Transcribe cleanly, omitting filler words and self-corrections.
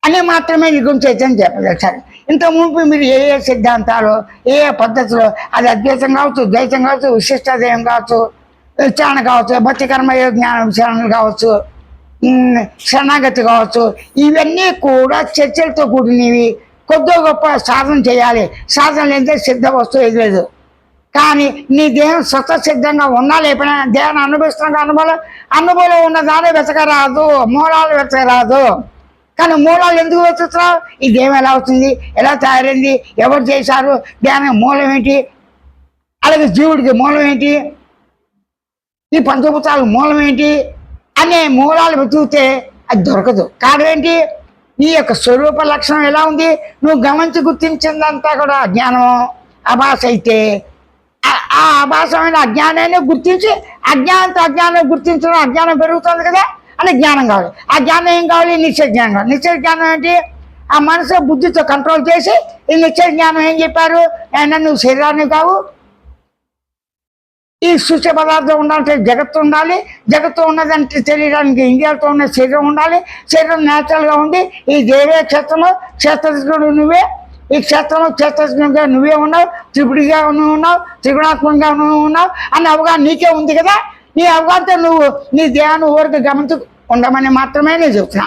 అని మాత్రమే నీ గురించి అయితే చెప్పగలుగుతారు. ఇంత మునుపు మీరు ఏ ఏ సిద్ధాంతాలు, ఏ ఏ పద్ధతులు, అది అద్వైతం కావచ్చు, ద్వైతం కావచ్చు, విశిష్టదేయం కావచ్చు, విచారణ కావచ్చు, భక్తి కర్మయోగ జ్ఞాన విచారణలు కావచ్చు, శరణాగతి కావచ్చు, ఇవన్నీ కూడా చర్చలతో కూడినవి. కొద్దిగా గొప్ప సాధన చేయాలి. సాధన లేదంటే సిద్ధ వస్తువు ఏది లేదు. కానీ నీ దేహం స్వతసిద్ధంగా ఉన్నా లేకపోయినా దేహాన్ని అనుభవిస్తున్నా అనుభవం ఉన్న దాన్ని వెతకరాదు, మూలాలు వెతకరాదు. కానీ మూలాలు ఎందుకు వెతుకుతున్నావు? ఈ దేహం ఎలా అవుతుంది, ఎలా తయారైంది, ఎవరు చేశారు, దేహానికి మూలం ఏంటి, అలాగే జీవుడికి మూలం ఏంటి, ఈ పంచభూతాలకు మూలం ఏంటి అనే మూలాలు వెతుకుతే అది దొరకదు. కారణం ఏంటి? నీ యొక్క స్వరూప లక్షణం ఎలా ఉంది, నువ్వు గమనించి గుర్తించిందంతా కూడా అజ్ఞానం, అభాస అయితే ఆ అభాసమైన అజ్ఞానాన్ని గుర్తించి అజ్ఞానంతో అజ్ఞానం గుర్తించడం, అజ్ఞానం పెరుగుతుంది కదా అని జ్ఞానం కావాలి. ఆ జ్ఞానం ఏం కావాలి? నిశ్చయ జ్ఞానం కావాలి. నిశ్చయ జ్ఞానం ఏంటి? ఆ మనసు బుద్ధితో కంట్రోల్ చేసి ఈ నిశ్చయ జ్ఞానం ఏం చెప్పారు? అయినా నువ్వు శరీరాన్ని కావు, ఈ సూచ్య పదార్థం ఉండాలంటే జగత్తు ఉండాలి, జగత్తు ఉన్నదంటే తెలియడానికి ఇండియాతో ఉన్న శరీరం ఉండాలి, శరీరం న్యాచురల్గా ఉంది. ఈ దేవే క్షేత్రంలో క్షేత్రజ్ఞుడు నువ్వే, ఈ క్షేత్రంలో క్షేత్రజ్ఞుడిగా నువ్వే ఉన్నావు, త్రిపుడిగా నువ్వు ఉన్నావు, త్రిగుణాత్మకంగా నువ్వు ఉన్నావు అన్న అవగాహన నీకే ఉంది కదా. నీ అవగాహనతో నువ్వు నీ దేహాన్ని ఊరికి గమనించు ఉండమని మాత్రమే నేను చెబుతున్నా.